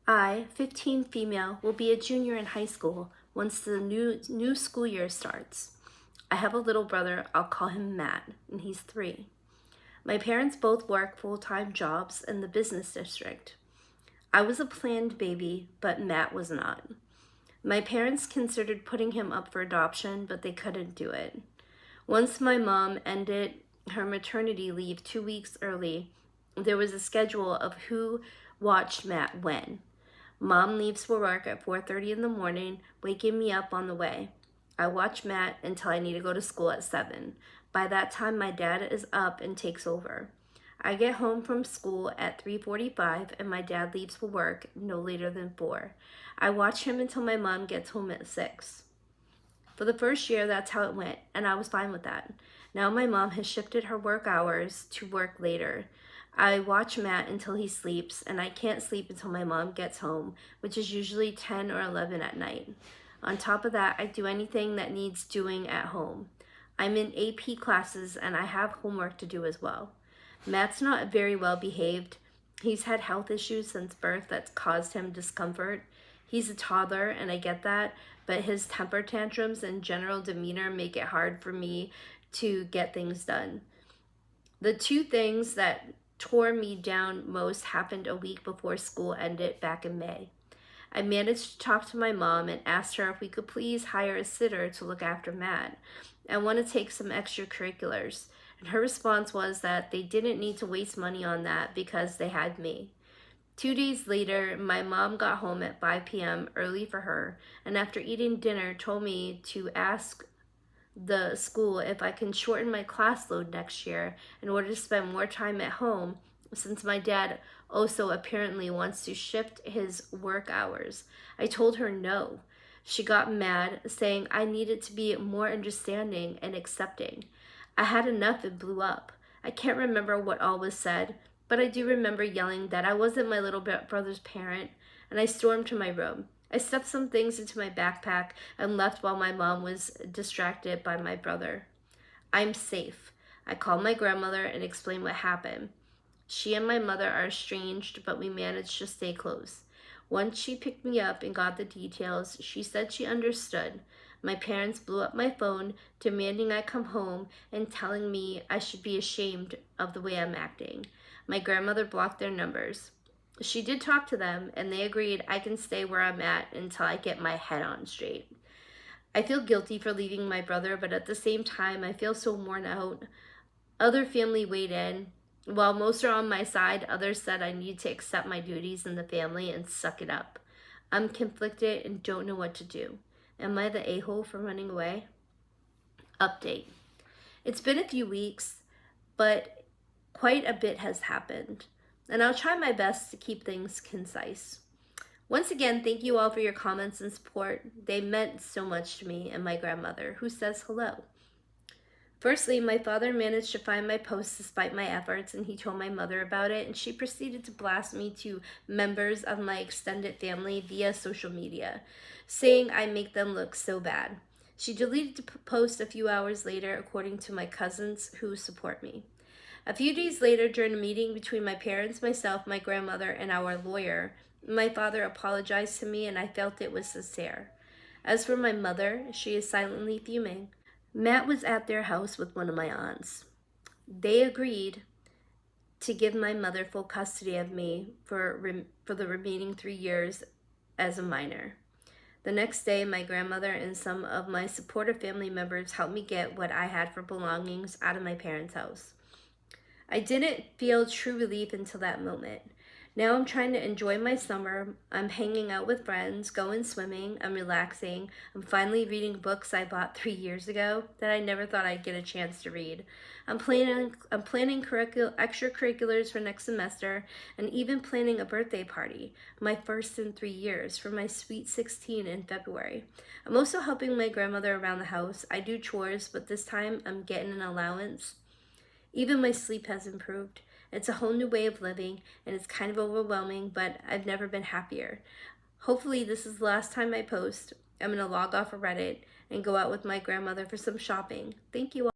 I, 15 female, will be a junior in high school once the new school year starts. I have a little brother, I'll call him Matt, and he's 3. My parents both work full-time jobs in the business district. I was a planned baby, but Matt was not. My parents considered putting him up for adoption, but they couldn't do it. Once my mom ended her maternity leave 2 weeks early, there was a schedule of who watched Matt when. Mom leaves for work at 4:30 in the morning, waking me up on the way. I watch Matt until I need to go to school at 7. By that time, my dad is up and takes over. I get home from school at 3:45 and my dad leaves for work no later than 4. I watch him until my mom gets home at 6. For the first year, that's how it went, and I was fine with that. Now my mom has shifted her work hours to work later. I watch Matt until he sleeps, and I can't sleep until my mom gets home, which is usually 10 or 11 at night. On top of that, I do anything that needs doing at home. I'm in AP classes, and I have homework to do as well. Matt's not very well behaved. He's had health issues since birth that's caused him discomfort. He's a toddler, and I get that, but his temper tantrums and general demeanor make it hard for me to get things done. The 2 things that tore me down most happened a week before school ended back in May. I managed to talk to my mom and asked her if we could please hire a sitter to look after Matt. I want to take some extracurriculars. And her response was that they didn't need to waste money on that because they had me. 2 days later, my mom got home at 5 p.m. early for her, and after eating dinner told me to ask the school if I can shorten my class load next year in order to spend more time at home, since my dad also apparently wants to shift his work hours. I told her no. She got mad, saying I needed to be more understanding and accepting. I had enough and blew up. I can't remember what all was said, but I do remember yelling that I wasn't my little brother's parent, and I stormed to my room. I stuffed some things into my backpack and left while my mom was distracted by my brother. I'm safe. I called my grandmother and explained what happened. She and my mother are estranged, but we managed to stay close. Once she picked me up and got the details, she said she understood. My parents blew up my phone, demanding I come home and telling me I should be ashamed of the way I'm acting. My grandmother blocked their numbers. She did talk to them, and they agreed I can stay where I'm at until I get my head on straight. I feel guilty for leaving my brother, but at the same time, I feel so worn out. Other family weighed in. While most are on my side, others said I need to accept my duties in the family and suck it up. I'm conflicted and don't know what to do. Am I the a-hole for running away? Update. It's been a few weeks, but quite a bit has happened, and I'll try my best to keep things concise. Once again, thank you all for your comments and support. They meant so much to me and my grandmother, who says hello. Firstly, my father managed to find my post despite my efforts, and he told my mother about it, and she proceeded to blast me to members of my extended family via social media, saying I make them look so bad. She deleted the post a few hours later, according to my cousins who support me. A few days later, during a meeting between my parents, myself, my grandmother, and our lawyer, my father apologized to me, and I felt it was sincere. As for my mother, she is silently fuming. Matt was at their house with one of my aunts. They agreed to give my mother full custody of me for the remaining 3 years as a minor. The next day, my grandmother and some of my supportive family members helped me get what I had for belongings out of my parents' house. I didn't feel true relief until that moment. Now I'm trying to enjoy my summer. I'm hanging out with friends, going swimming, I'm relaxing. I'm finally reading books I bought 3 years ago that I never thought I'd get a chance to read. I'm planning extracurriculars for next semester, and even planning a birthday party, my first in 3 years, for my sweet 16 in February. I'm also helping my grandmother around the house. I do chores, but this time I'm getting an allowance. Even my sleep has improved. It's a whole new way of living, and it's kind of overwhelming, but I've never been happier. Hopefully this is the last time I post. I'm going to log off of Reddit and go out with my grandmother for some shopping. Thank you all.